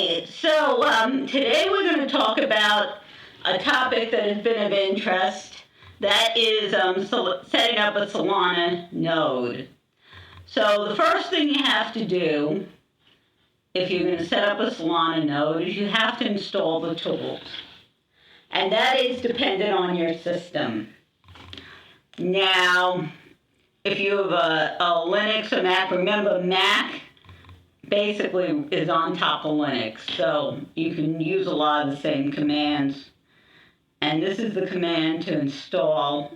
Okay, so today we're going to talk about a topic that has been of interest. That is setting up a Solana node. So the first thing you have to do if you're going to set up a Solana node is you have to install the tools. And that is dependent on your system. Now, if you have a Linux or Mac, remember Mac basically is on top of Linux, so you can use a lot of the same commands. And this is the command to install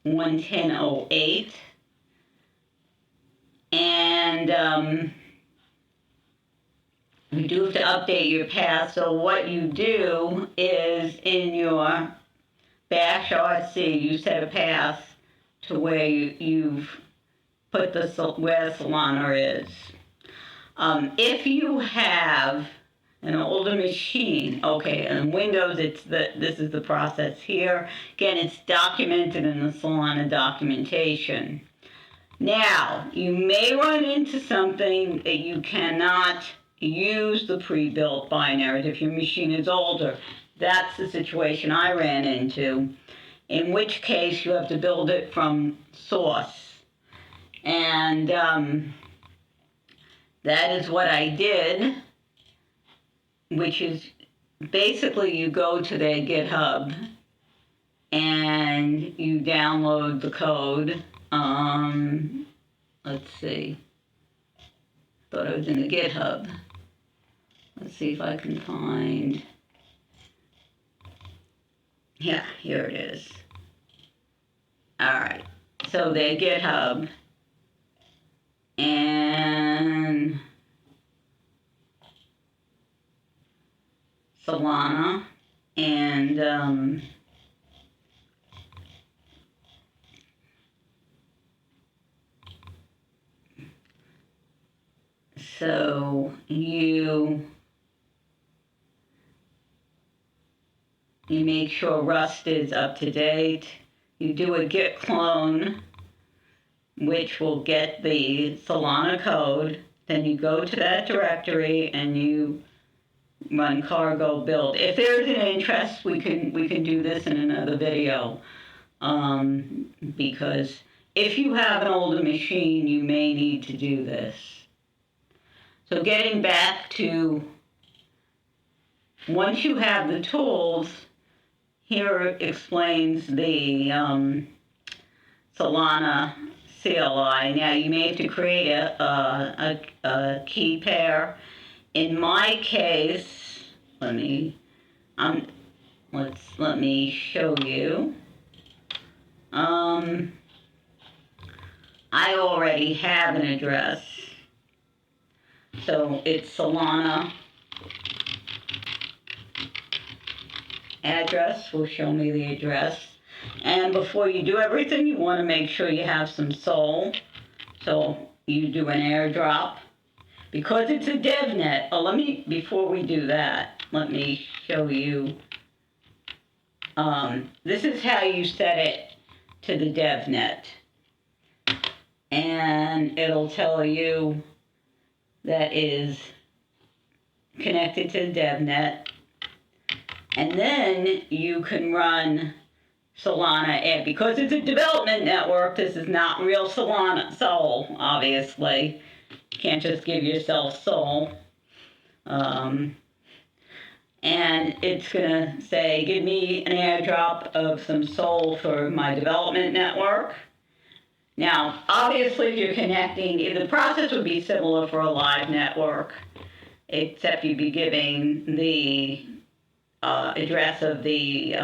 110.08. And you do have to update your path. So what you do is in your bash RC, you set a path to where you've put where Solana is. If you have an older machine, okay, and Windows, this is the process here. Again, it's documented in the Solana documentation. Now, you may run into something that you cannot use the pre-built binaries if your machine is older. That's the situation I ran into, in which case you have to build it from source. And that is what I did, which is basically you go to their GitHub and you download the code. Let's see. Thought I was in the GitHub. Let's see if I can find. Yeah, here it is. All right. So their GitHub. And Solana, and so you make sure Rust is up to date. You do a git clone, which will get the Solana code. Then you go to that directory and you run cargo build. If there's an interest, we can do this in another video, because if you have an older machine, you may need to do this. So getting back to, once you have the tools, here it explains the Solana CLI. Now you may have to create a key pair. In my case, let me show you. I already have an address, so it's Solana address will show me the address. And before you do everything, you want to make sure you have some Sol. So you do an airdrop. Because it's a DevNet, before we do that, let me show you. This is how you set it to the DevNet. And it'll tell you that is connected to the DevNet. And then you can run Solana, and because it's a development network, this is not real Sol, obviously. You can't just give yourself Sol. And it's going to say, give me an airdrop of some Sol for my development network. Now, obviously, if you're connecting, the process would be similar for a live network, except you'd be giving the address of the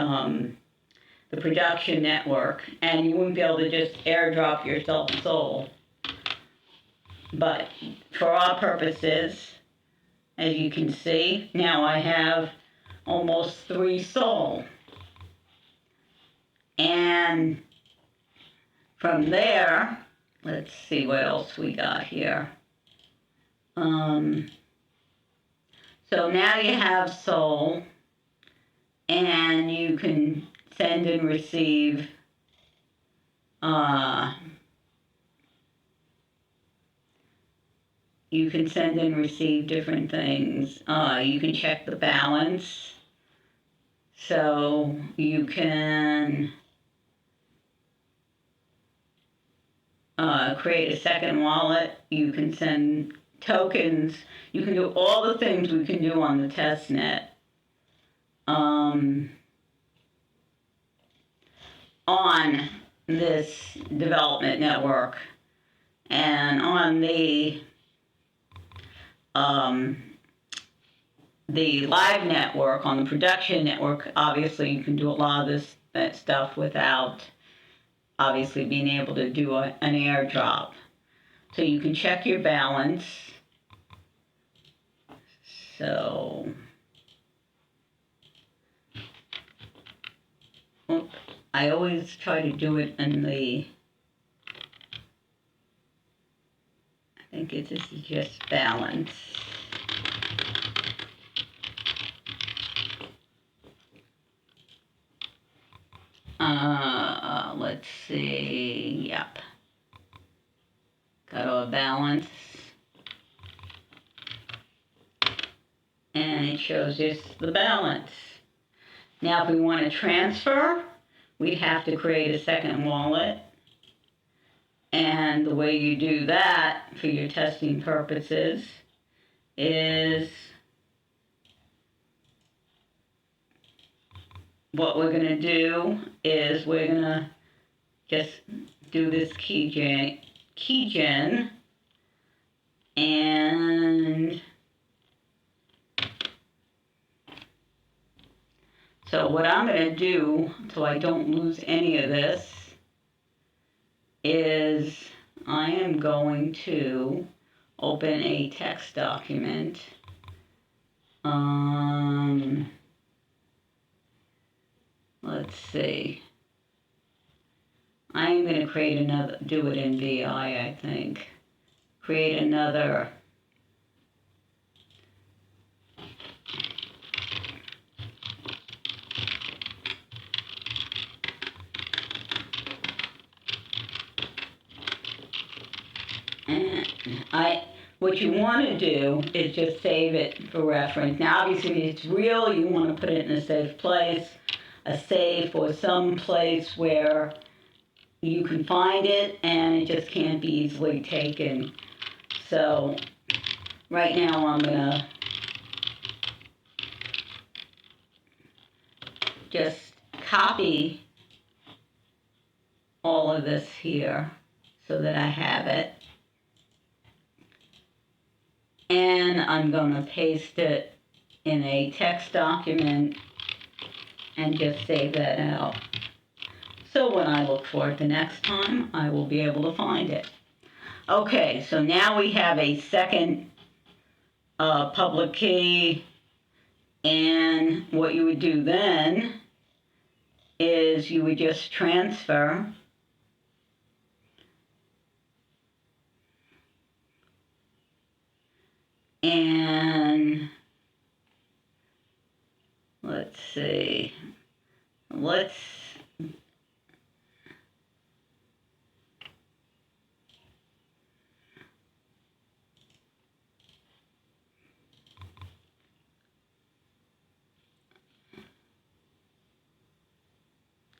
production network, and you wouldn't be able to just airdrop yourself Sol. But for our purposes, as you can see, now I have almost 3 Sol. And from there, let's see what else we got here. So now you have Sol, and you can send and receive you can send and receive different things. You can check the balance. So you can create a second wallet. You can send tokens. You can do all the things we can do on the test net. On this development network. And on the live network, on the production network, obviously you can do a lot of that stuff without obviously being able to do an airdrop. So you can check your balance. So, I always try to do it in the, I think this is just balance. Let's see, yep. Go to a balance. And it shows us the balance. Now if we want to transfer, we'd have to create a second wallet. And the way you do that for your testing purposes is what we're going to do is we're going to just do this keygen, and so what I'm going to do so I don't lose any of this is I am going to open a text document. Let's see. I'm going to create another, do it in VI, I think. Create another. And what you want to do is just save it for reference. Now, obviously, if it's real, you want to put it in a safe place, a safe or some place where you can find it and it just can't be easily taken. So, right now, I'm going to just copy all of this here so that I have it. And I'm going to paste it in a text document and just save that out. So when I look for it the next time, I will be able to find it. Okay, so now we have a second public key. And what you would do then is you would just transfer. And let's see,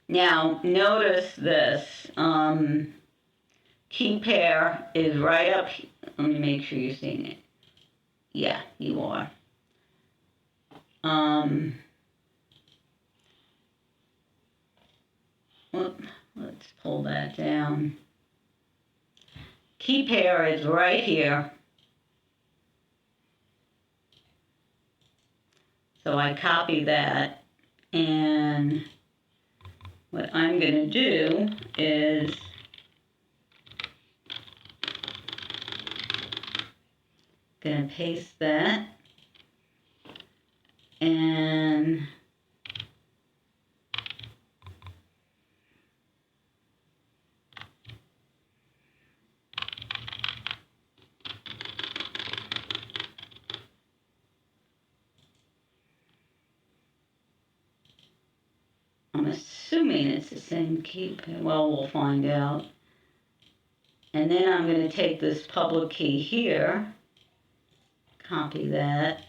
now notice this, key pair is right up, let me make sure you're seeing it. Yeah, you are. Let's pull that down. Key pair is right here. So I copy that, and what I'm going to do is going to paste that, and I'm assuming it's the same key. Well, we'll find out. And then I'm going to take this public key here copy that.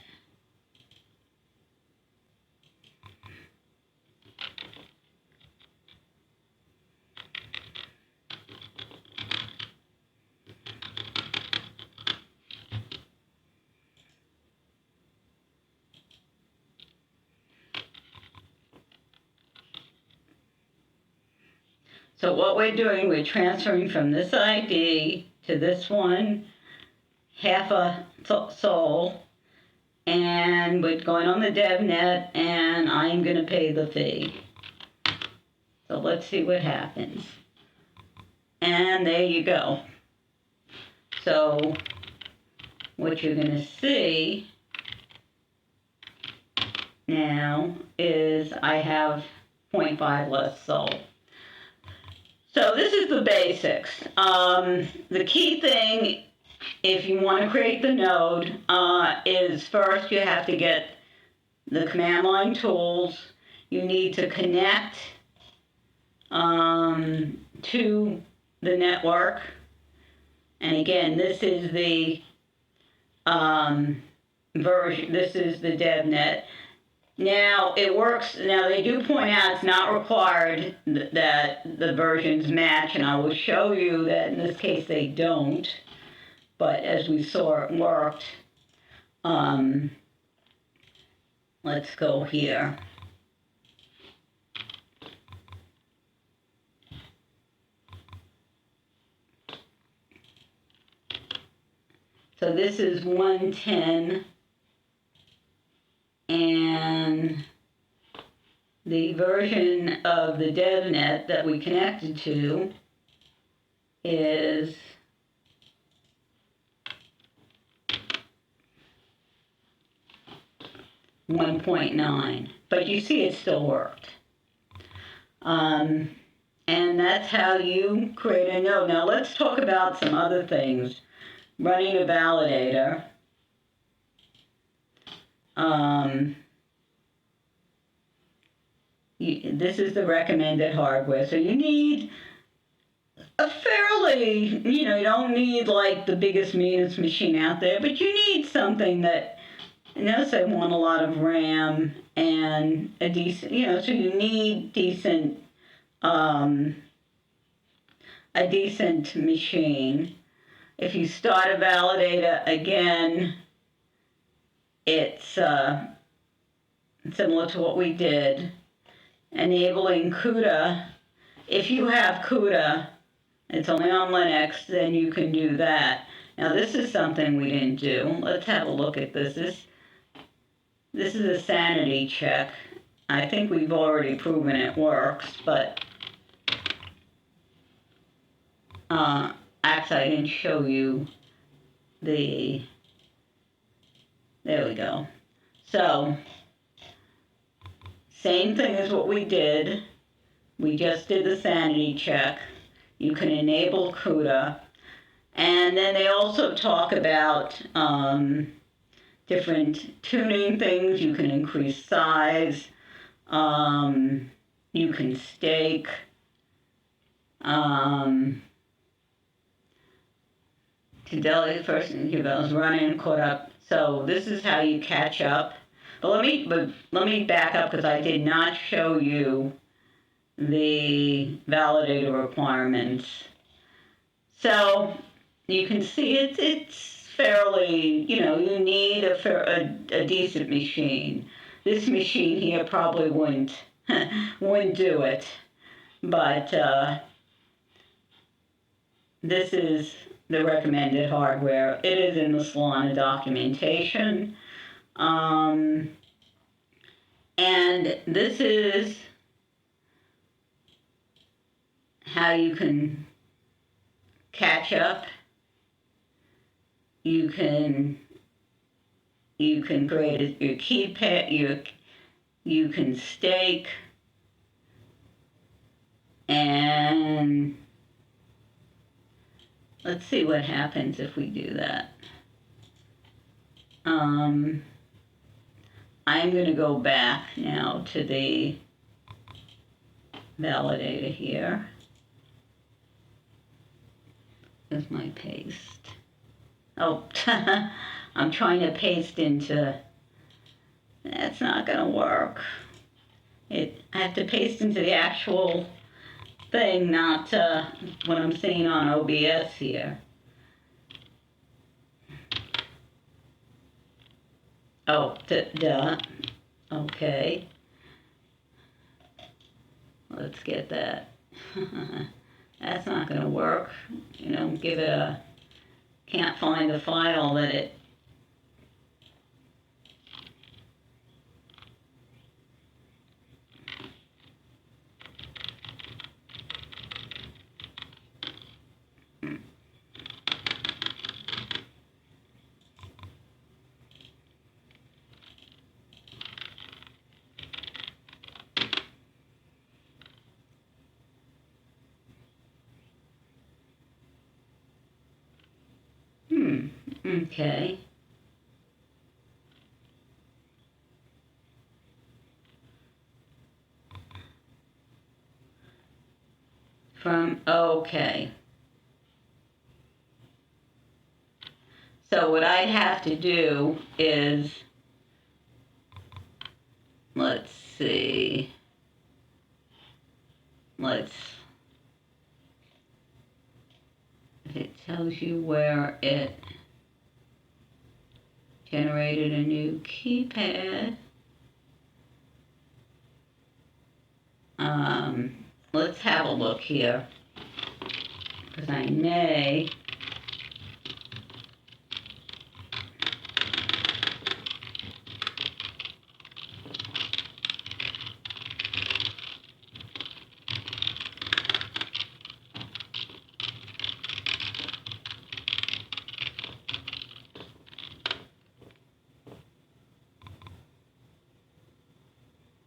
So what we're doing, we're transferring from this ID to this one, half a sol, and we're going on the DevNet, and I'm going to pay the fee. So let's see what happens. And there you go. So what you're going to see now is I have 0.5 less sol. So this is the basics. The key thing, if you want to create the node, is first you have to get the command line tools. You need to connect to the network. And again, this is the version. This is the DevNet. Now, it works, now they do point out it's not required that the versions match, and I will show you that in this case they don't, but as we saw it worked. Let's go here. So this is 110. And the version of the DevNet that we connected to is 1.9. But you see it still worked. And that's how you create a node. Now let's talk about some other things. Running a validator. This is the recommended hardware. So you need a fairly, you don't need like the biggest, meanest machine out there, but you need something that, notice I want a lot of RAM and a decent, so you need decent, a decent machine. If you start a validator, again, it's similar to what we did. Enabling CUDA. If you have CUDA, it's only on Linux, then you can do that. Now this is something we didn't do. Let's have a look at this. This is a sanity check. I think we've already proven it works, but actually I didn't show you the, there we go. So, same thing as what we did. We just did the sanity check. You can enable CUDA. And then they also talk about different tuning things. You can increase size. You can stake. Fidelity first, I was running, caught up. So this is how you catch up. But let me back up because I did not show you the validator requirements. So you can see it's fairly, you need a decent machine. This machine here probably wouldn't do it, but this is the recommended hardware. It is in the Solana documentation. And this is how you can catch up. You can create your key pair, you can stake, and let's see what happens if we do that. I'm going to go back now to the validator here. There's my paste. Oh, I'm trying to paste into, that's not gonna work. I have to paste into the actual thing, not what I'm seeing on OBS here. Oh, duh. Okay. Let's get that. That's not going to work. You know, give it a, can't find the file that it, okay. Okay. So what I'd have to do is, let's see, if it tells you where it generated a new keypad. Let's have a look here, because I may.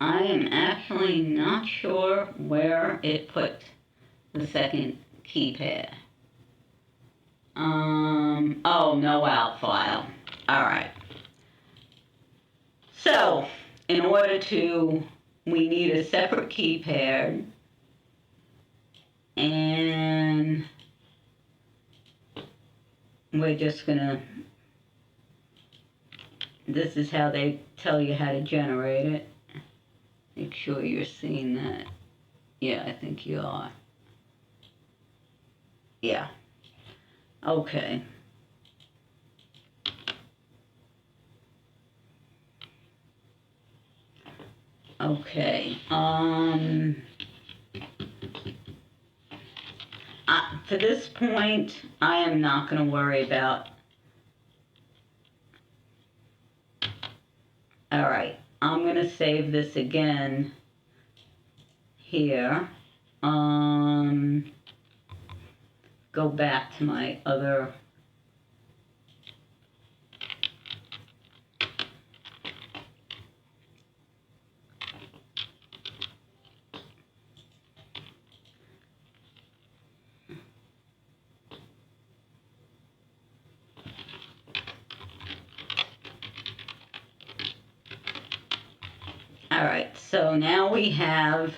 I am actually not sure where it put the second keypad. Oh, no out file. Alright. So, in order to, we need a separate keypad, and we're just gonna, this is how they tell you how to generate it. Make sure you're seeing that. Yeah, I think you are. Yeah. Okay. Okay. To this point, I am not going to worry about. All right. I'm going to save this again here. Go back to my other. All right, so now we have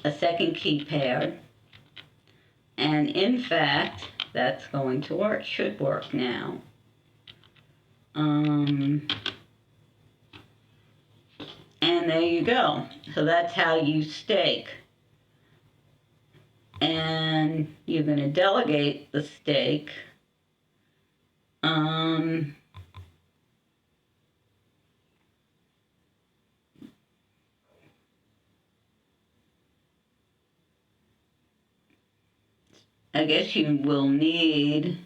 a second keypad, and in fact, that's going to work, should work now. And there you go. So that's how you stake. And you're going to delegate the stake. I guess you will need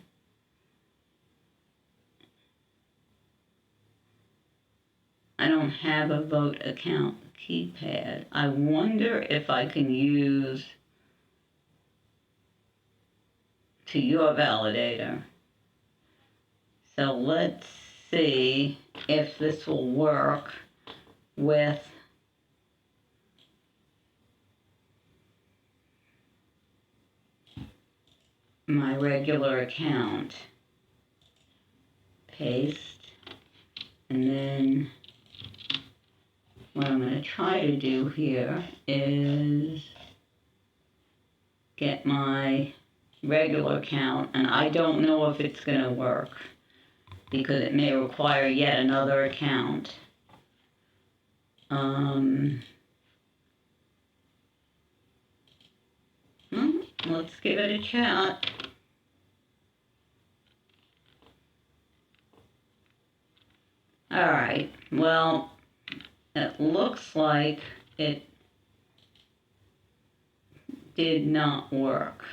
I don't have a vote account keypad. I wonder if I can use to your validator. So let's see if this will work with my regular account. Paste, and then what I'm going to try to do here is get my regular account, and I don't know if it's going to work because it may require yet another account. Let's give it a shot. Alright, well, it looks like it did not work.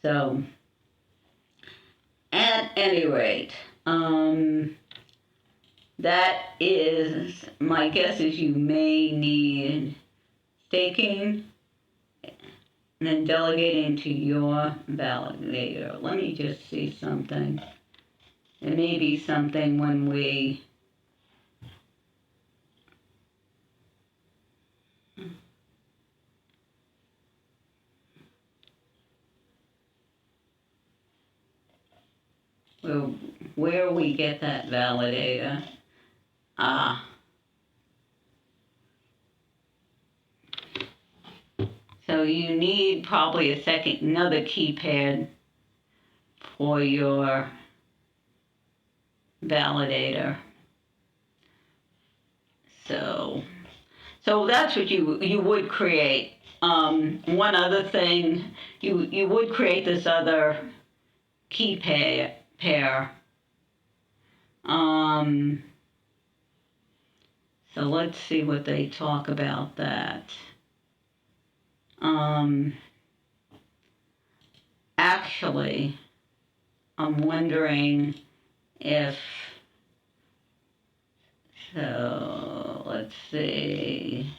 So, at any rate, that is, my guess is you may need staking and then delegating to your validator. Let me just see something. It may be something when we where we get that validator. So you need probably another keypad for your validator. So that's what you would create. One other thing, you would create this other key pair. So let's see what they talk about that. Actually, I'm wondering if, so let's see.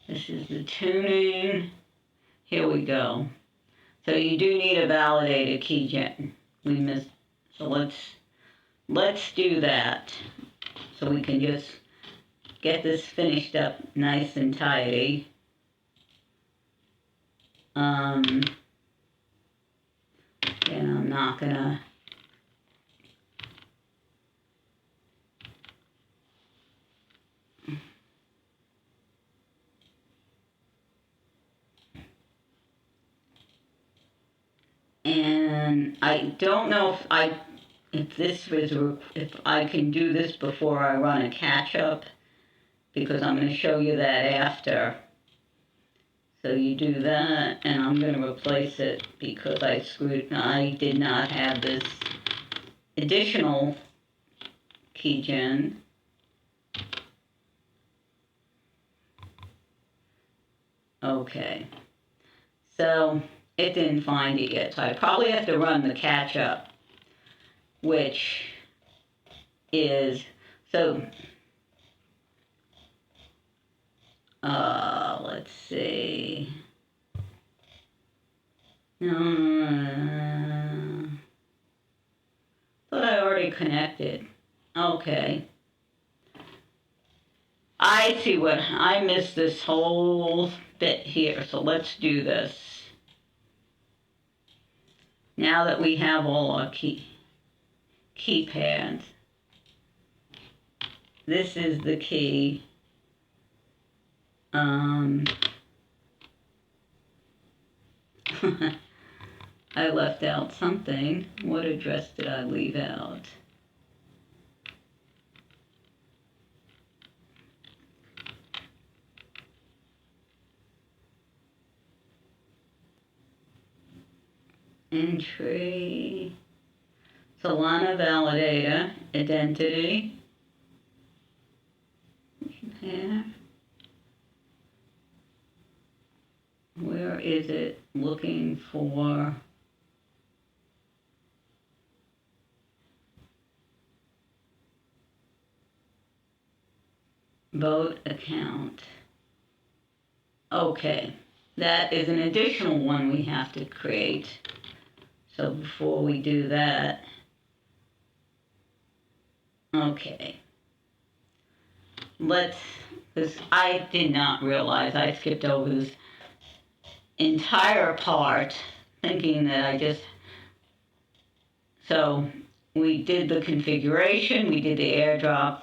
This is the tuning. Here we go. So you do need a validator keygen. We missed. So let's do that. So we can just get this finished up nice and tidy. And I'm not gonna. And I don't know if I can do this before I run a catch-up, because I'm going to show you that after. So you do that, and I'm going to replace it because I did not have this additional keygen. Okay. So it didn't find it yet, so I probably have to run the catch-up, which is, so, let's see, thought I already connected. Okay. I see what, I missed this whole bit here, so let's do this. Now that we have all our keypads, this is the key. I left out something. What address did I leave out? Entry, Solana Validator, Identity, yeah. Where is it? Looking for vote account. Okay, that is an additional one we have to create. So before we do that, okay, because I did not realize I skipped over this entire part thinking that so we did the configuration, we did the airdrop.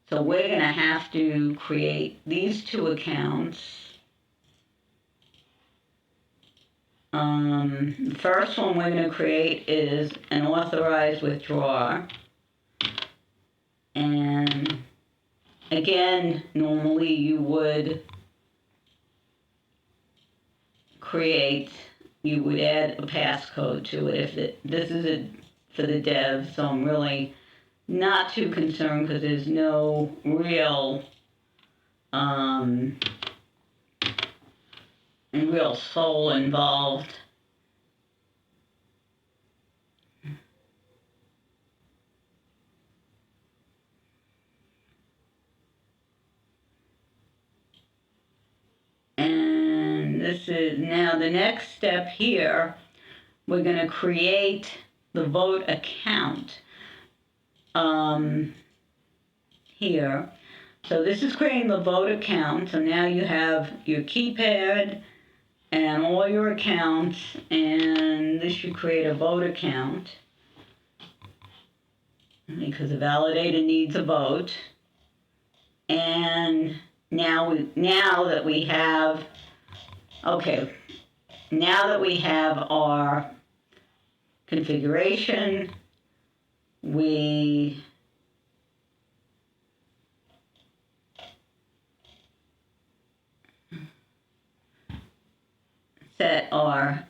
So we're going to have to create these two accounts. The first one we're going to create is an authorized withdrawer. And again, normally you would you would add a passcode to it. This is for the devs, so I'm really not too concerned because there's no real soul involved. And this is now the next step here. We're going to create the vote account here. So this is creating the vote account. So now you have your keypad and all your accounts, and this should create a vote account because the validator needs a vote. And now that we have our configuration, we set our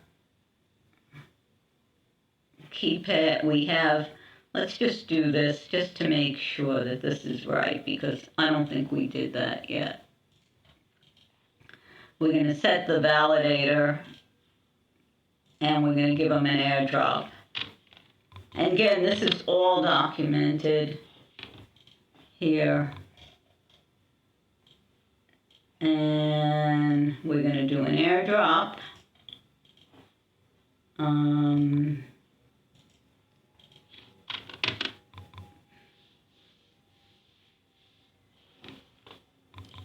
keypad. Let's just do this just to make sure that this is right, because I don't think we did that yet. We're going to set the validator, and we're going to give them an airdrop. And again, this is all documented here. And we're going to do an airdrop.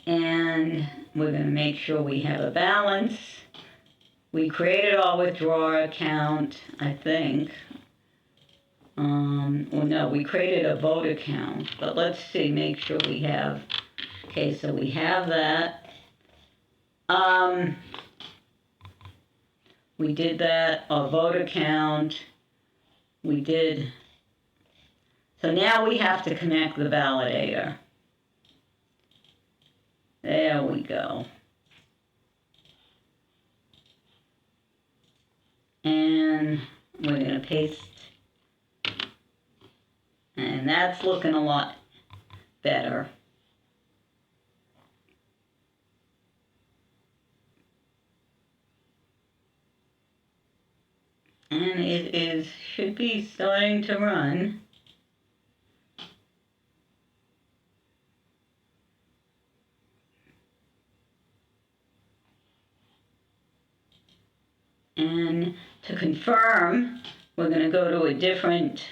And we're going to make sure we have a balance. We created our withdrawal account, I think. Well, no, we created a vote account, but let's see, make sure we have. Okay, so we have that. We did that, our vote account. We did. So now we have to connect the validator. There we go. And we're going to paste. And that's looking a lot better. And it should be starting to run. And to confirm, we're going to go to a different,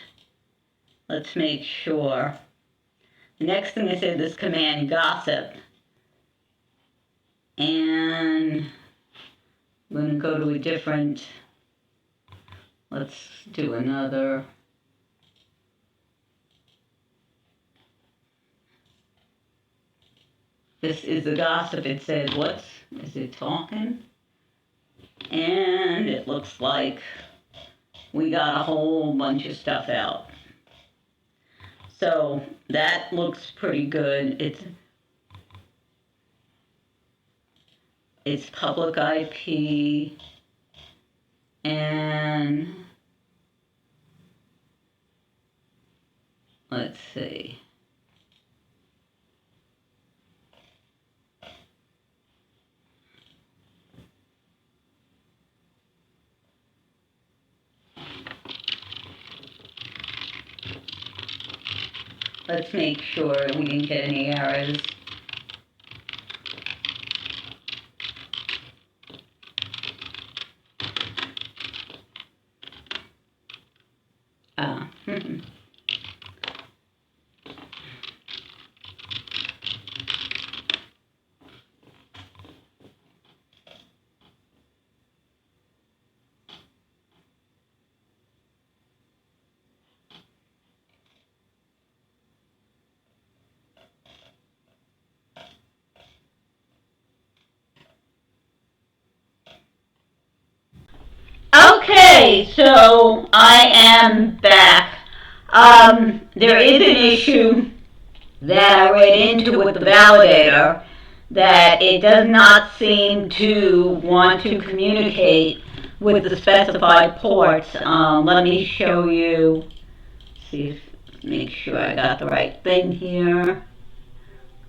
let's make sure. The next thing I said, this command gossip. And we're going to go to a different, let's do another. This is the gossip. It said, is it talking? And it looks like we got a whole bunch of stuff out. So that looks pretty good. It's public IP, and let's see. Let's make sure we didn't get any errors. Okay, so I am back. There is an issue that I read into with the validator that it does not seem to want to communicate with the specified ports. Let me show you, make sure I got the right thing here.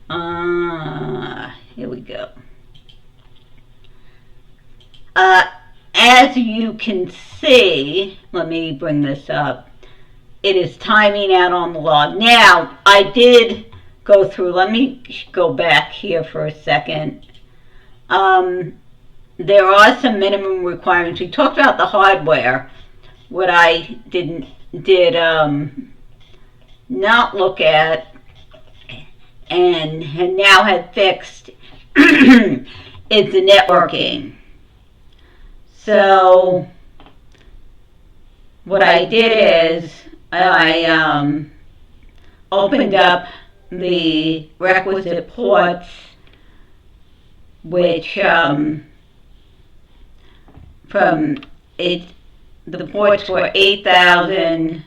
Here we go. As you can see, let me bring this up. It is timing out on the log. Now, I did go through, let me go back here for a second. There are some minimum requirements. We talked about the hardware. What I did not look at and now had fixed is the networking. So what I did is I opened up the requisite ports, which from it, the ports were 8,000,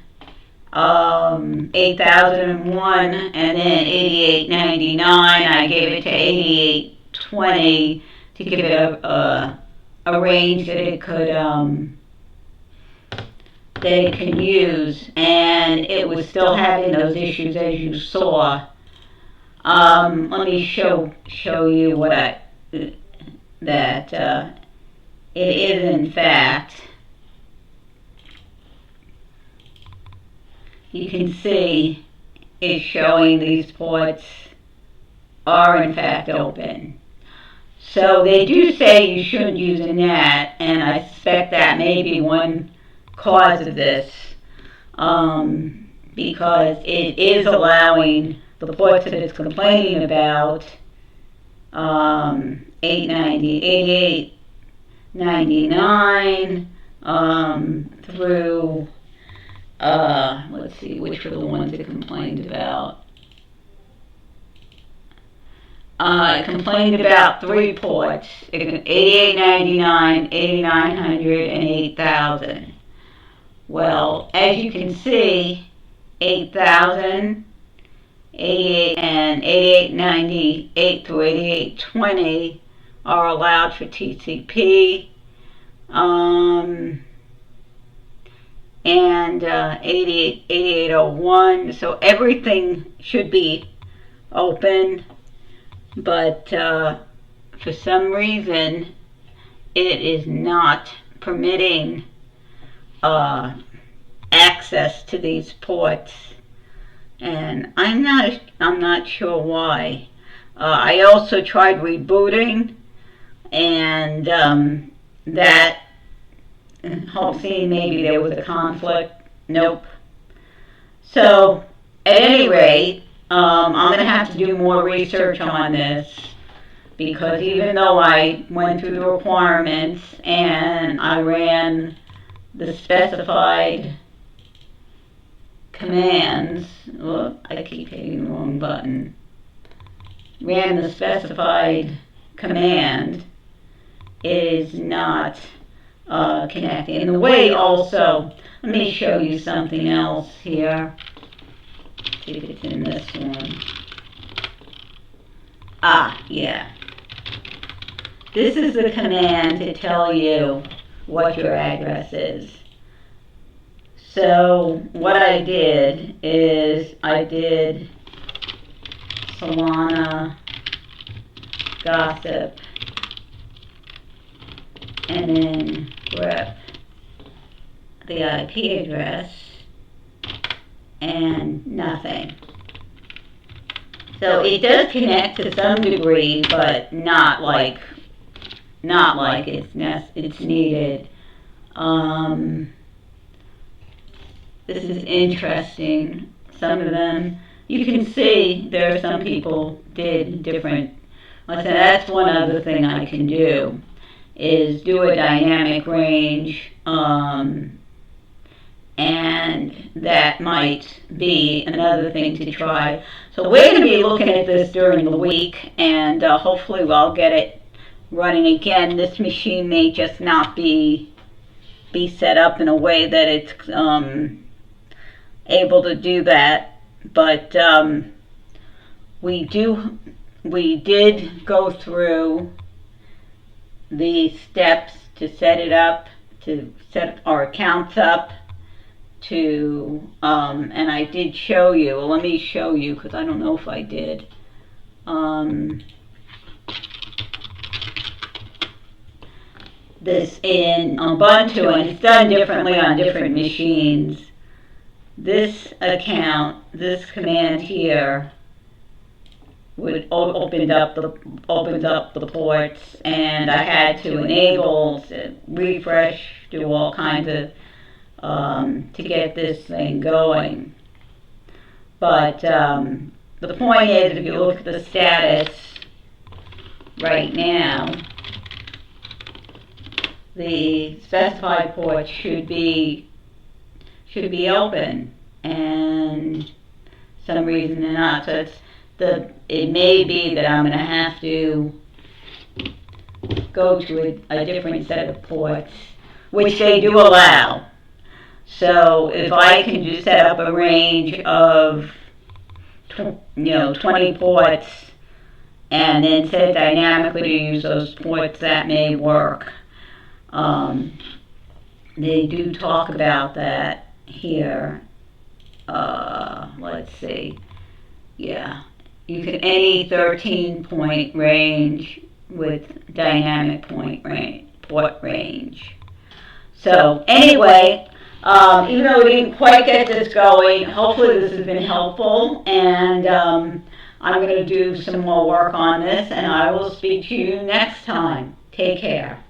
8001, and then 8899. I gave it to 8820 to give it a range that it could that it can use, and it was still having those issues as you saw. Let me show you what it is in fact. You can see it's showing these ports are in fact open. So they do say you shouldn't use a NAT, and I suspect that may be one cause of this, because it is allowing the ports that it's complaining about, 8899 through, let's see, which were the ones it complained about. It complained about 3 ports, 8899, 8900, and 8000. Well, as you can see, 8000, 88, and 8898 through 8820 are allowed for TCP, and 8801. So everything should be open, but for some reason it is not permitting access to these ports, and I'm not sure why. I also tried rebooting, and that seeing maybe there was a conflict. Nope. So at any rate, I'm going to have to do more research on this, because even though I went through the requirements and I ran the specified commands, I keep hitting the wrong button, ran the specified command, it is not connecting. And the way also, let me show you something else here. See if it's in this one. Yeah. This is the command to tell you what your address is. So what I did is I did Solana gossip and then grep the IP address and nothing. So it does connect to some degree, but not like it's needed. This is interesting. Some of them, you can see there are some people did different. Like I said, that's one other thing I can do, is do a dynamic range, and that might be another thing to try. So we're going to be looking at this during the week, and hopefully I'll get it running again. This machine may just not be be set up in a way that it's able to do that. But we did go through the steps to set it up, to set our accounts up, and I did show you. Well, let me show you, because I don't know if I did. This in Ubuntu, and it's done differently on different machines. This account, this command here, would opens up the ports, and I had to enable, refresh, do all kinds of to get this thing going. But the point is, if you look at the status right now, the specified port should be open, and some reason they're not. So it may be that I'm going to have to go to a different set of ports, which they do allow. So if I can just set up a range of 20 ports and then set it dynamically to use those ports, that may work. They do talk about that here. Let's see. Yeah, you can any 13-point range with dynamic port range. So anyway, even though we didn't quite get this going, hopefully this has been helpful, and I'm going to do some more work on this, and I will speak to you next time. Take care.